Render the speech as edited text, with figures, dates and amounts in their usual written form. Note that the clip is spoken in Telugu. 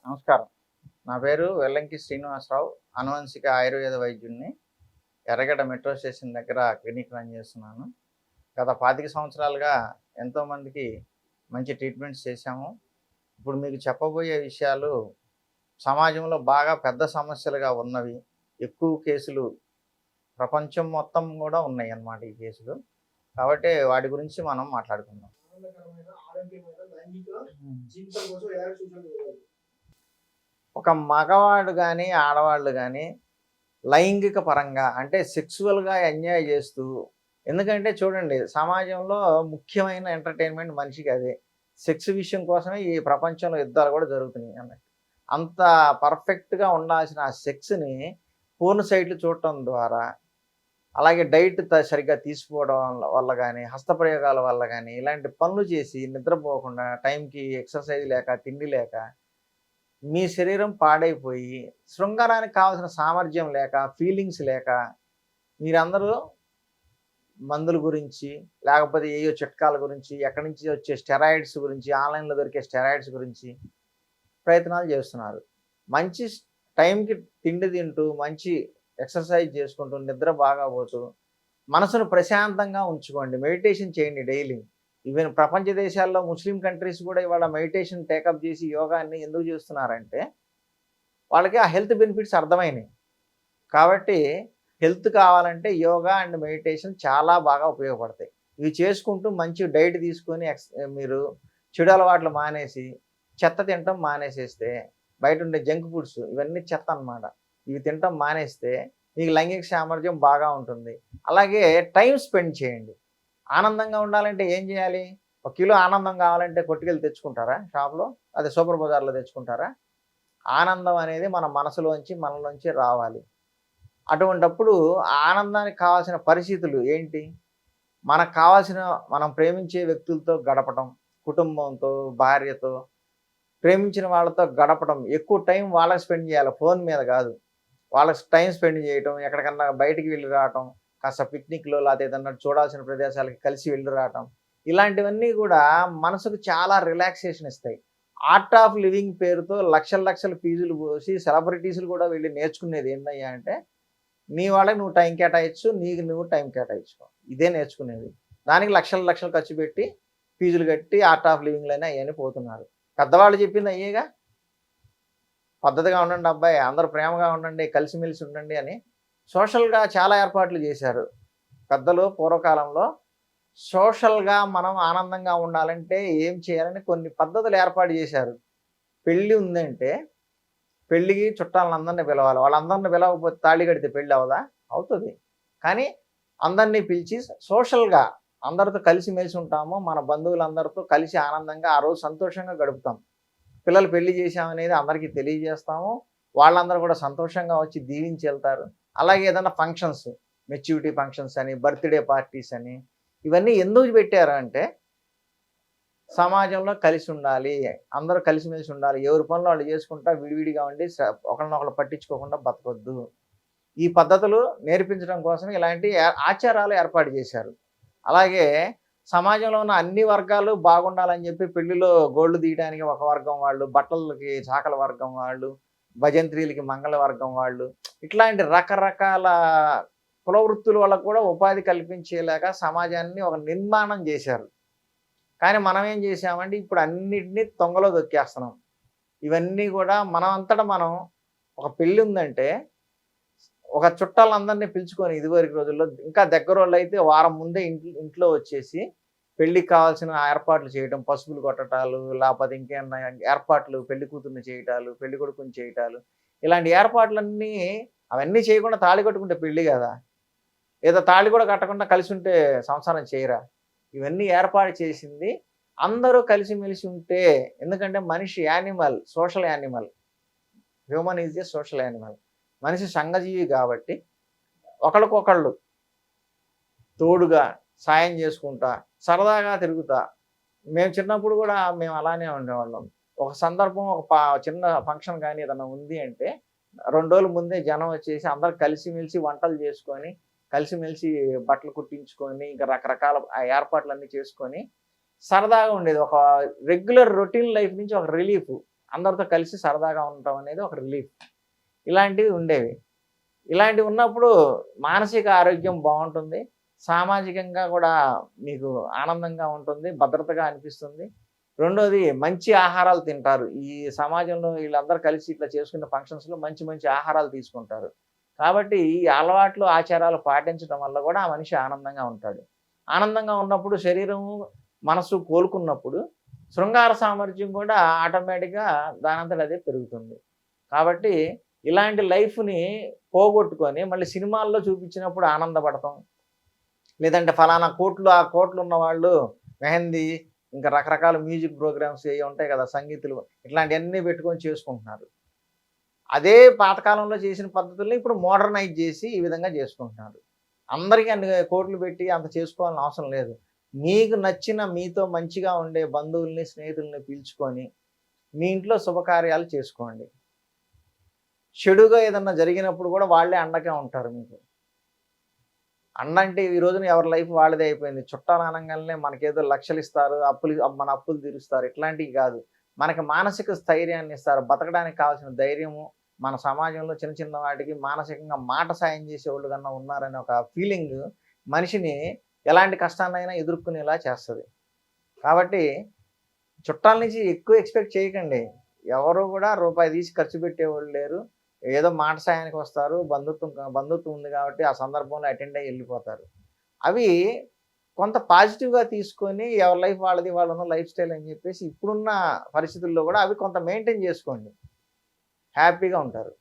నమస్కారం. నా పేరు వెల్లంకి శ్రీనివాసరావు. అనువంశిక ఆయుర్వేద వైద్యుడిని. ఎర్రగడ్డ మెట్రో స్టేషన్ దగ్గర క్లినిక్ రన్ చేస్తున్నాను. గత 25 సంవత్సరాలుగా ఎంతోమందికి మంచి ట్రీట్మెంట్స్ చేశాము. ఇప్పుడు మీకు చెప్పబోయే విషయాలు సమాజంలో బాగా పెద్ద సమస్యలుగా ఉన్నవి. ఎక్కువ కేసులు ప్రపంచం మొత్తం కూడా ఉన్నాయన్నమాట ఈ కేసులు. కాబట్టి వాటి గురించి మనం మాట్లాడుకుందాం. ఆనందకరమైన, ఆరోగ్యమైన లైంగిక జీవితం కోసం ఎలాంటి సూచనలు ఇవ్వగలరు? ఒక మగవాడు కానీ ఆడవాళ్ళు కానీ లైంగిక పరంగా అంటే సెక్సువల్గా ఎంజాయ్ చేస్తూ, ఎందుకంటే చూడండి సమాజంలో ముఖ్యమైన ఎంటర్టైన్మెంట్ మనిషికి అదే. సెక్స్ విషయం కోసమే ఈ ప్రపంచంలో యుద్ధాలు కూడా జరుగుతున్నాయి అన్నట్టు. అంత పర్ఫెక్ట్గా ఉండాల్సిన ఆ సెక్స్ని పోర్న్ సైట్లు చూడటం ద్వారా, అలాగే డైట్ సరిగ్గా తీసుకోవడం వల్ల కానీ, హస్తప్రయోగాల వల్ల కానీ ఇలాంటి పనులు చేసి నిద్రపోకుండా టైంకి ఎక్సర్సైజ్ లేక, తిండి లేక మీ శరీరం పాడైపోయి శృంగారానికి కావాల్సిన సామర్థ్యం లేక, ఫీలింగ్స్ లేక మీరందరూ మందుల గురించి, లేకపోతే ఏయో చిట్కాల గురించి, ఎక్కడి నుంచి వచ్చే స్టెరాయిడ్స్ గురించి, ఆన్లైన్లో దొరికే స్టెరాయిడ్స్ గురించి ప్రయత్నాలు చేస్తున్నారు. మంచి టైంకి తిండి తింటూ, మంచి ఎక్సర్సైజ్ చేసుకుంటూ, నిద్ర బాగా పోతూ, మనసును ప్రశాంతంగా ఉంచుకోండి. మెడిటేషన్ చేయండి డైలీ. ఈవెన్ ప్రపంచ దేశాల్లో ముస్లిం కంట్రీస్ కూడా ఇవాళ మెడిటేషన్ టేకప్ చేసి యోగాన్ని ఎందుకు చేస్తున్నారంటే వాళ్ళకి ఆ హెల్త్ బెనిఫిట్స్ అర్థమైనాయి. కాబట్టి హెల్త్ కావాలంటే యోగా అండ్ మెడిటేషన్ చాలా బాగా ఉపయోగపడతాయి. ఇవి చేసుకుంటూ మంచి డైట్ తీసుకొని మీరు చెడు అలవాట్లు మానేసి చెత్త తినటం మానేసేస్తే, బయట ఉండే జంక్ ఫుడ్స్ ఇవన్నీ చెత్త అన్నమాట, ఇవి తినటం మానేస్తే మీకు లైంగిక సామర్థ్యం బాగా ఉంటుంది. అలాగే టైం స్పెండ్ చేయండి. ఆనందంగా ఉండాలంటే ఏం చేయాలి? 1 కిలో ఆనందం కావాలంటే కొట్టుకెళ్ళి తెచ్చుకుంటారా షాప్‌లో? అదే సూపర్ బజార్‌లో తెచ్చుకుంటారా? ఆనందం అనేది మన మనసులోంచి, మనలోంచి రావాలి. అటువంటప్పుడు ఆనందానికి కావాల్సిన పరిస్థితులు ఏంటి? మనకు కావాల్సిన మనం ప్రేమించే వ్యక్తులతో గడపటం, కుటుంబంతో, భార్యతో, ప్రేమించిన వాళ్ళతో గడపడం, ఎక్కువ టైం వాళ్ళకి స్పెండ్ చేయాలి, ఫోన్ మీద కాదు. వాళ్ళకి టైం స్పెండ్ చేయటం, ఎక్కడికన్నా బయటికి వెళ్ళి రావటం, కాస్త పిక్నిక్‌లో లేకపోతే ఏదన్నా చూడాల్సిన ప్రదేశాలకి కలిసి వెళ్ళి రావటం. ఇలాంటివన్నీ కూడా మనసుకు చాలా రిలాక్సేషన్ ఇస్తాయి. ఆర్ట్ ఆఫ్ లివింగ్ పేరుతో లక్షల లక్షల ఫీజులు పోసి సెలబ్రిటీస్‌లు కూడా వెళ్ళి నేర్చుకునేది ఏందయ్యా అంటే, నీ వాళ్ళకి నువ్వు టైం కేటాయించు, నీకు నువ్వు టైం కేటాయించుకో. ఇదే నేర్చుకునేది. దానికి లక్షలు లక్షలు ఖర్చు పెట్టి, ఫీజులు కట్టి ఆర్ట్ ఆఫ్ లివింగ్‌లని అయ్యని పోతున్నారు. పెద్దవాళ్ళు చెప్పింది అయ్యేగా. పద్ధతిగా ఉండండి అబ్బాయి, అందరూ ప్రేమగా ఉండండి, కలిసిమెలిసి ఉండండి అని సోషల్‌గా చాలా ఏర్పాట్లు చేశారు పెద్దలు పూర్వకాలంలో. సోషల్‌గా మనం ఆనందంగా ఉండాలంటే ఏం చేయాలని కొన్ని పద్ధతులు ఏర్పాటు చేశారు. పెళ్ళి ఉందంటే పెళ్ళికి చుట్టాలందరిని పిలవాలి. వాళ్ళందరిని పిలవకపోతే తాళి కడితే పెళ్ళి అవ్వదా? అవుతుంది. కానీ అందరినీ పిలిచి సోషల్‌గా అందరితో కలిసిమెలిసి ఉంటాము. మన బంధువులందరితో కలిసి ఆనందంగా ఆ రోజు సంతోషంగా గడుపుతాం. పిల్లలు పెళ్లి చేశామనేది అందరికీ తెలియజేస్తాము. వాళ్ళందరూ కూడా సంతోషంగా వచ్చి దీవించి వెళ్తారు. అలాగే ఏదైనా ఫంక్షన్స్, మెచ్యూరిటీ ఫంక్షన్స్ అని, బర్త్‌డే పార్టీస్ అని, ఇవన్నీ ఎందుకు పెట్టారు అంటే సమాజంలో కలిసి ఉండాలి, అందరూ కలిసిమెలిసి ఉండాలి, ఎవరి పనులు వాళ్ళు చేసుకుంటా విడివిడిగా ఉండి ఒకరినొకరు పట్టించుకోకుండా బతకొద్దు. ఈ పద్ధతులు నేర్పించడం కోసం ఇలాంటి ఆచారాలు ఏర్పాటు చేశారు. అలాగే సమాజంలో ఉన్న అన్ని వర్గాలు బాగుండాలని చెప్పి పెళ్లిలో గోళ్ళు తీయడానికి ఒక వర్గం వాళ్ళు, బట్టలకి చాకల వర్గం వాళ్ళు, భజంత్రీలకి మంగళ వర్గం వాళ్ళు, ఇట్లాంటి రకరకాల కుల వృత్తుల వాళ్ళకు కూడా ఉపాధి కల్పించేలాగా సమాజాన్ని ఒక నిర్మాణం చేశారు. కానీ మనం ఏం చేసామంటే ఇప్పుడు అన్నిటినీ తొంగలో దొక్కేస్తున్నాం. ఇవన్నీ కూడా మనం అంతటా మనం, ఒక పెళ్ళి ఉందంటే ఒక చుట్టాలందరినీ పిలుచుకొని ఇదివరకు రోజుల్లో, ఇంకా దగ్గరోళ్ళు అయితే వారం ముందే ఇంట్లో వచ్చేసి పెళ్ళికి కావాల్సిన ఏర్పాట్లు చేయటం, పసుపులు కొట్టటాలు, లేకపోతే ఇంకేమన్నా ఏర్పాట్లు, పెళ్లి కూతుర్ని చేయటాలు, పెళ్లి కొడుకుని చేయటాలు, ఇలాంటి ఏర్పాట్లన్నీ అవన్నీ చేయకుండా తాళి కట్టుకుంటే పెళ్ళి కదా. ఏదో తాళి కూడా కట్టకుండా కలిసి ఉంటే సంసారం చేయరా? ఇవన్నీ ఏర్పాటు చేసింది అందరూ కలిసిమెలిసి ఉంటే. ఎందుకంటే మనిషి animal, social animal. Human is a social animal. మనిషి సంఘజీవి కాబట్టి ఒకళ్ళకొకళ్ళు తోడుగా సాయం చేసుకుంటా, సరదాగా తిరుగుతా. మేము చిన్నప్పుడు కూడా మేము అలానే ఉండేవాళ్ళం. ఒక సందర్భం, ఒక చిన్న ఫంక్షన్ కానీ ఏదైనా ఉంది అంటే 2 రోజుల ముందే జనం వచ్చేసి అందరూ కలిసిమెలిసి వంటలు చేసుకొని, కలిసిమెలిసి బట్టలు కుట్టించుకొని, ఇంకా రకరకాల ఆ ఏర్పాట్లన్నీ చేసుకొని సరదాగా ఉండేది. ఒక రెగ్యులర్ రొటీన్ లైఫ్ నుంచి ఒక రిలీఫ్. అందరితో కలిసి సరదాగా ఉండటం అనేది ఒక రిలీఫ్. ఇలాంటివి ఉండేవి. ఇలాంటివి ఉన్నప్పుడు మానసిక ఆరోగ్యం బాగుంటుంది. సామాజికంగా కూడా మీకు ఆనందంగా ఉంటుంది. భద్రతగా అనిపిస్తుంది. రెండోది మంచి ఆహారాలు తింటారు. ఈ సమాజంలో వీళ్ళందరూ కలిసి ఇట్లా చేసుకునే ఫంక్షన్స్‌లో మంచి మంచి ఆహారాలు తీసుకుంటారు. కాబట్టి ఈ అలవాట్లు, ఆచారాలు పాటించడం వల్ల కూడా ఆ మనిషి ఆనందంగా ఉంటాడు. ఆనందంగా ఉన్నప్పుడు శరీరము, మనసు కోలుకున్నప్పుడు శృంగార సామర్థ్యం కూడా ఆటోమేటిక్‌గా దానంతట అదే పెరుగుతుంది. కాబట్టి ఇలాంటి లైఫ్‌ని పోగొట్టుకొని మళ్ళీ సినిమాల్లో చూపించినప్పుడు ఆనందపడతాం. లేదంటే ఫలానా కోట్లు, ఆ కోట్లు ఉన్నవాళ్ళు మెహందీ, ఇంకా రకరకాల మ్యూజిక్ ప్రోగ్రామ్స్ ఏయో ఉంటాయి కదా! సంగీతులు ఇట్లాంటియన్నీ పెట్టుకొని చేసుకుంటున్నారు. అదే పాతకాలంలో చేసిన పద్ధతుల్ని ఇప్పుడు మోడర్నైజ్ చేసి ఈ విధంగా చేసుకుంటున్నారు. అందరికీ అన్ని కోట్లు పెట్టి అంత చేసుకోవాల్సిన అవసరం లేదు. మీకు నచ్చిన మీతో మంచిగా ఉండే బంధువుల్ని, స్నేహితుల్ని పిలుచుకొని మీ ఇంట్లో శుభకార్యాలు చేసుకోండి. చెడుగా ఏదన్నా జరిగినప్పుడు కూడా వాళ్ళే అండగా ఉంటారు మీకు. అండంటే ఈ రోజున ఎవరి లైఫ్ వాళ్ళదే అయిపోయింది. చుట్టాలు అనంగాల్నే మనకేదో లక్షలిస్తారు, మన అప్పులు తీరుస్తారు. ఇట్లాంటివి కాదు. మనకి మానసిక స్థైర్యాన్ని ఇస్తారు. బతకడానికి కావాల్సిన ధైర్యము, మన సమాజంలో చిన్న చిన్న వాటికి మానసికంగా మాట సాయం చేసేవాళ్ళు కన్నా ఉన్నారనే ఒక ఫీలింగ్ మనిషిని ఎలాంటి కష్టాన్నైనా ఎదుర్కొనేలా చేస్తది. కాబట్టి చుట్టాల నుంచి ఎక్కువ ఎక్స్‌పెక్ట్ చేయకండి. ఎవరు కూడా రూపాయి తీసి ఖర్చు పెట్టేవాళ్ళు లేరు. ఏదో మాట సాయానికి వస్తారు. బంధుత్వం ఉంది కాబట్టి ఆ సందర్భంలో అటెండ్ అయ్యి ఎళ్ళిపోతారు. అవి కొంత పాజిటివ్‌గా తీసుకొని ఎవరి లైఫ్ వాళ్ళది, వాళ్ళున్న లైఫ్ స్టైల్ అని చెప్పేసి ఇప్పుడున్న పరిస్థితుల్లో కూడా అవి కొంత మెయింటైన్ చేసుకోండి. హ్యాపీగా ఉంటారు.